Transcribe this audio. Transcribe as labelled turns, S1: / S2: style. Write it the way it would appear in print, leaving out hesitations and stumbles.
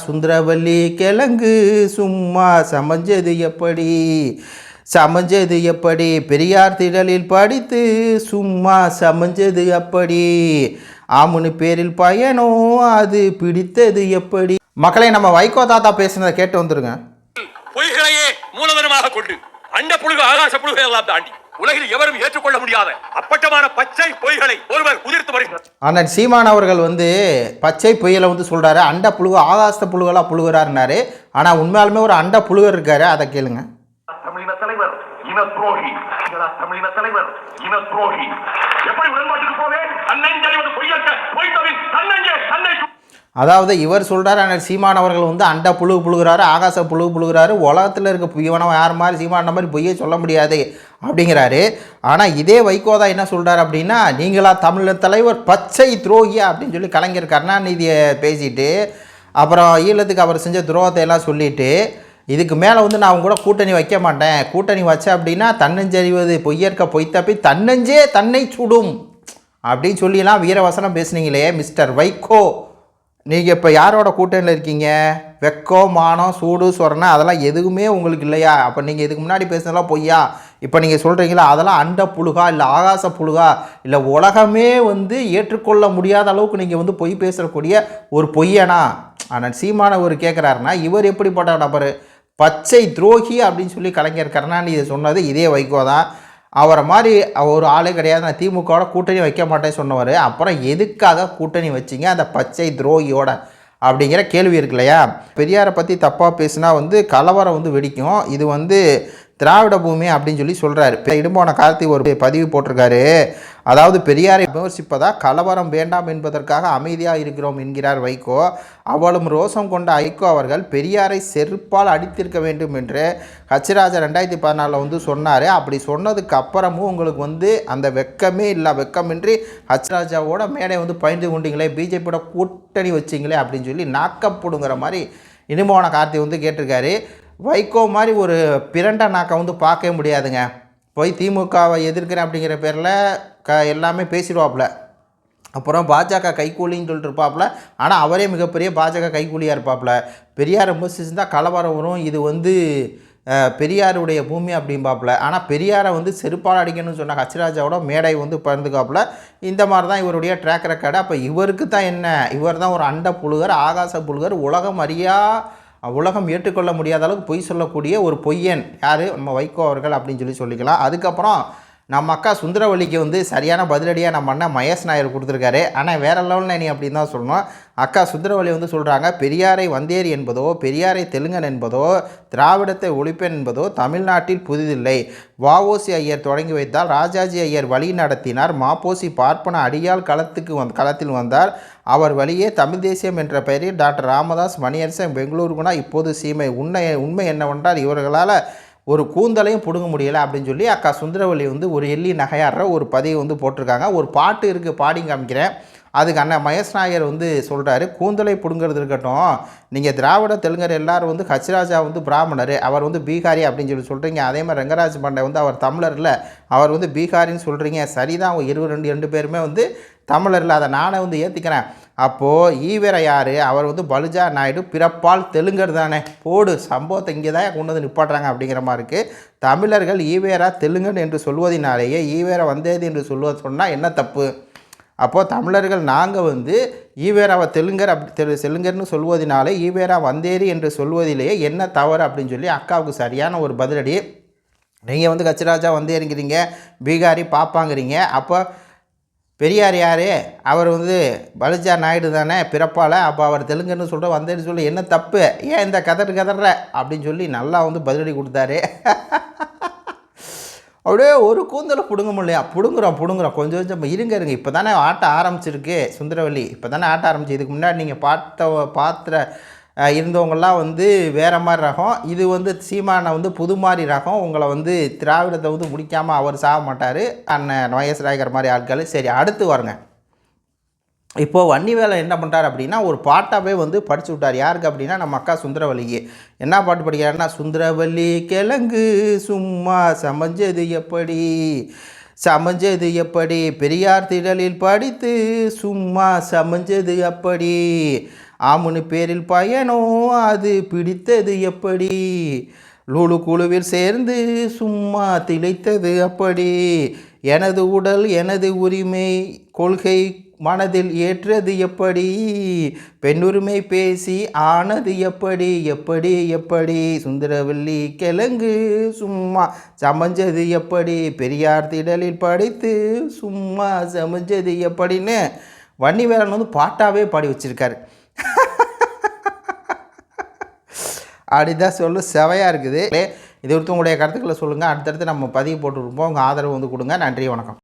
S1: சுந்தரவல்லி கிழங்கு சும்மா சமைஞ்சது எப்படி பெரியார் திடலில் படித்து சும்மா சமைஞ்சது அப்படி ஆமுனு பேரில் பயணம் அது பிடித்தது எப்படி. மக்களை நம்ம வைகோ தாத்தா பேசுனதை கேட்டு வந்துருங்க.
S2: பொய்களையே மூலதனமாக கொண்டு அண்ட புழுகு ஆகாச புழுகை எல்லாம் தாண்டி உலகில் எவரும் ஏற்றுக்கொள்ள முடியாத அப்பட்டமான பச்சை பொய்களை ஒருவர் உதிர்த்து வருகிறார்.
S1: ஆனால் சீமான் அவர்கள் பச்சை பொய்யலை சொல்றாரு, அண்ட புழுகு ஆகாச புழுகளா புழுகிறாருனாரு. ஆனா உண்மையாலுமே ஒரு அண்ட புழுகர் இருக்காரு, அதை கேளுங்க.
S2: தமிழின தலைவர் இன துரோகி, தமிழின தலைவர் இன துரோகி எப்படி உடன்பாட்டுக்கு போவேன் தன்னஞ்செறிவது பொய்யற்ற பொய்த்தவின் தன்னஞ்சே தன்னை.
S1: அதாவது இவர் சொல்கிறார், ஆனால் சீமான் அவர்கள் அண்ட புழு புழுகிறாரு, ஆகாச புழு புழுகிறாரு, உலகத்தில் இருக்க இவனை யார் மாதிரி சீமான மாதிரி பொய்யே சொல்ல முடியாது அப்படிங்கிறாரு. ஆனால் இதே வைகோதா என்ன சொல்கிறார் அப்படின்னா, நீங்களா தமிழ் தலைவர் பச்சை துரோகியா அப்படின்னு சொல்லி கலைஞர் கருணாநிதியை பேசிட்டு அப்புறம் ஈழத்துக்கு அவர் செஞ்ச துரோகத்தை எல்லாம் சொல்லிவிட்டு இதுக்கு மேலே நான் அவங்க கூட கூட்டணி வைக்க மாட்டேன், கூட்டணி வச்ச அப்படின்னா தன்னஞ்செறிவது பொய்யற்க பொய்த்தப்பி தன்னஞ்சே தன்னை சுடும் அப்படின்னு சொல்லிலாம் வீரவசனம் பேசுனீங்களே மிஸ்டர் வைகோ. நீங்கள் இப்போ யாரோட கூட்டணியில் இருக்கீங்க? வெக்கோ மானம் சூடு சொரணை அதெல்லாம் எதுவுமே உங்களுக்கு இல்லையா? அப்போ நீங்கள் இதுக்கு முன்னாடி பேசுனதெல்லாம் பொய்யா? இப்போ நீங்கள் சொல்கிறீங்களா அதெல்லாம் அண்ட புழுகா இல்லை ஆகாச புழுகா இல்லை உலகமே ஏற்றுக்கொள்ள முடியாத அளவுக்கு நீங்கள் பொய் பேசக்கூடிய ஒரு பொய்யனா? ஆனால் சீமானவர் கேட்குறாருன்னா இவர் எப்படிப்பட்ட நபர்? பச்சை துரோகி அப்படின்னு சொல்லி கலைஞர் கருணாநிதி சொன்னது இதே வைகோ தான். அவரை மாதிரி ஒரு ஆளே கிடையாது, நான் திமுகவோட கூட்டணி வைக்க மாட்டேன்னு சொன்னவர். அப்புறம் எதுக்காக கூட்டணி வச்சிங்க அந்த பச்சை துரோகியோட அப்படிங்கிற கேள்வி இருக்கு இல்லையா? பெரியாரை பற்றி தப்பாக பேசினா கலவரம் வெடிக்கும். இது திராவிட பூமி அப்படின்னு சொல்லி சொல்கிறாரு. இடும்போன கார்த்தி ஒரு பதிவு போட்டிருக்காரு. அதாவது பெரியாரை விமர்சிப்பதா கலவரம் வேண்டாம் என்பதற்காக அமைதியாக இருக்கிறோம் என்கிறார் வைகோ. அவ்வளவு ரோசம் கொண்ட வைகோ அவர்கள் பெரியாரை செருப்பால் அடித்திருக்க வேண்டும் என்று ஹச்ராஜா 2014 சொன்னார். அப்படி சொன்னதுக்கு அப்புறமும் உங்களுக்கு அந்த வெக்கமே இல்லை, வெக்கமின்றி ஹச்ராஜாவோட மேடை பயந்து கொண்டீங்களே, பிஜேபியோட கூட்டணி வச்சிங்களே அப்படின்னு சொல்லி நாக்கப்படுங்கிற மாதிரி இனிமோன கார்த்தி கேட்டிருக்காரு. வைகோ மாதிரி ஒரு பிரண்ட நாக்கை பார்க்கவே முடியாதுங்க. போய் திமுகவை எதிர்க்கிறேன் அப்படிங்கிற பேரில் எல்லாமே பேசிடுவாப்புல. அப்புறம் பாஜக கைக்கூலின்னு சொல்லிட்டு இருப்பாப்புல. ஆனால் அவரே மிகப்பெரிய பாஜக கைக்கூலியாக இருப்பாப்புல. பெரியார் விமர்சிச்சுதான் கலவரம் வரும், இது பெரியாருடைய பூமி அப்படிம்பாப்புல. ஆனால் பெரியாரை செருப்பால் அடிக்கணும்னு சொன்ன ஹச்ராஜாவோட மேடை பறந்துக்காப்புல. இந்த மாதிரி தான் இவருடைய ட்ராக் ரெக்கார்டு. அப்போ இவருக்கு தான் என்ன, இவர் தான் ஒரு அண்ட புழுகர் ஆகாச புழுகர் உலகம் ஏற்றுக்கொள்ள முடியாத அளவுக்கு பொய் சொல்லக்கூடிய ஒரு பொய்யன் யார்? நம்ம வைகோ அவர்கள் அப்படின்னு சொல்லிக்கலாம். அதுக்கப்புறம் நம்ம அக்கா சுந்தரவல்லிக்கு சரியான பதிலடியாக நம்ம அண்ணன் மகேஷ் நாயர் கொடுத்துருக்காரு. ஆனால் வேறு லெவலில் நீ அப்படின்னு தான் சொல்லணும். அக்கா சுந்தரவல்லி சொல்கிறாங்க, பெரியாரை வந்தேரி என்பதோ பெரியாரை தெலுங்கன் என்பதோ திராவிடத்தை ஒழிப்பேன் என்பதோ தமிழ்நாட்டில் புதிதில்லை. வஉசி ஐயர் தொடங்கி வைத்தால் ராஜாஜி ஐயர் வழி நடத்தினார். மாப்போசி பார்ப்பன அடியால் களத்தில் வந்தார். அவர் வழியே தமிழ் தேசியம் என்ற பெயரில் டாக்டர் ராமதாஸ் மணியரசன் பெங்களூருக்குனா இப்போது சீமை. உண்மை என்னவென்றால் இவர்களால் ஒரு கூந்தலையும் பிடுங்க முடியலை அப்படின்னு சொல்லி அக்கா சுந்தரவல்லி ஒரு எள்ளி நகையாடுற ஒரு பதிவு போட்டிருக்காங்க. ஒரு பாட்டு இருக்குது, பாடி காமிக்கிறேன். அதுக்கு அண்ணன் மகேஷ் நாயர் சொல்கிறாரு, கூந்தலை பிடுங்கிறது இருக்கட்டும், நீங்கள் திராவிட தெலுங்கர் எல்லோரும் ஹச்ராஜா பிராமணர், அவர் பீகாரி அப்படின்னு சொல்கிறீங்க. அதே மாதிரி ரங்கராஜ் பாண்டே அவர் தமிழர் இல்லை, அவர் பீகாரின்னு சொல்கிறீங்க. சரிதான், ரெண்டு பேருமே தமிழர் இல்லை, அதை நானே ஏற்றிக்கிறேன். அப்போது ஈவேர யார்? அவர் பலுஜா நாயுடு, பிறப்பால் தெலுங்கர் தானே. போடு சம்பவத்தை இங்கே தான் கொண்டு நிப்பாட்டுறாங்க அப்படிங்கிற மாதிரி இருக்குது. தமிழர்கள் ஈவேரா தெலுங்கன் என்று சொல்வதினாலேயே ஈவேரா வந்தேது என்று சொன்னால் என்ன தப்பு? அப்போது தமிழர்கள் நாங்கள் ஈவேராவை தெலுங்கர்னு சொல்வதனாலே ஈவேரா வந்தேரி என்று சொல்வதிலேயே என்ன தவறு அப்படின்னு சொல்லி அக்காவுக்கு சரியான ஒரு பதிலடி. நீங்கள் ஹச்ராஜா வந்தேரிங்கிறீங்க, பீகாரி பாப்பாங்கிறீங்க. அப்போ பெரியார் யார்? அவர் பலுஜா நாயுடு தானே பிறப்பால். அப்போ அவர் தெலுங்குன்னு சொல்கிற வந்தேன்னு சொல்லி என்ன தப்பு? ஏன் இந்த கதற அப்படின்னு சொல்லி நல்லா பதிலடி கொடுத்தாரு. அப்படியே ஒரு கூந்தலை பிடுங்க முடியலையா? பிடுங்குறோம் கொஞ்சம் இருங்க. இப்போ தானே ஆட்ட ஆரம்பிச்சிருக்கு சுந்தரவல்லி, இப்போ தானே ஆட்ட ஆரம்பிச்சு. இதுக்கு முன்னாடி நீங்கள் பார்த்துற இருந்தவங்கெல்லாம் வேறு மாதிரி ரகம். இது சீமான புது மாதிரி ரகம். உங்களை திராவிடத்தை முடிக்காமல் அவர் சாக மாட்டார். அண்ணன் மகேஷ் நாயகர் மாதிரி ஆட்கள். சரி, அடுத்து வருங்க. இப்போது வன்னிவேலை என்ன பண்ணுறார் அப்படின்னா ஒரு பாட்டாகவே படிச்சு விட்டார். யாருக்கு அப்படின்னா நம்ம அக்கா சுந்தரவல்லிக்கு. என்ன பாட்டு படிக்கிறாருன்னா, சுந்தரவல்லி கிழங்கு சும்மா சமைஞ்சது எப்படி பெரியார் திடலில் படித்து சும்மா சமைஞ்சது அப்படி ஆமுனு பேரில் பயணம் அது பிடித்தது எப்படி, லூலு குழுவில் சேர்ந்து சும்மா திளைத்தது அப்படி, எனது உடல் எனது உரிமை கொள்கை மனதில் ஏற்றது எப்படி, பெண்ணுரிமை பேசி ஆனது எப்படி எப்படி எப்படி, சுந்தரவல்லி கிழங்கு சும்மா சமைஞ்சது எப்படி, பெரியார் திடலில் படித்து சும்மா சமைஞ்சது எப்படின்னு வன்னிவேலன் வந்து பாட்டாவே பாடி வச்சிருக்காரு. அப்படிதான் சொல்ல செவையாக இருக்குது. இது குறித்து உங்களுடைய கருத்துக்களை சொல்லுங்கள். அடுத்தடுத்து நம்ம பதிவு போட்டுருப்போம். உங்கள் ஆதரவு வந்து கொடுங்க. நன்றி, வணக்கம்.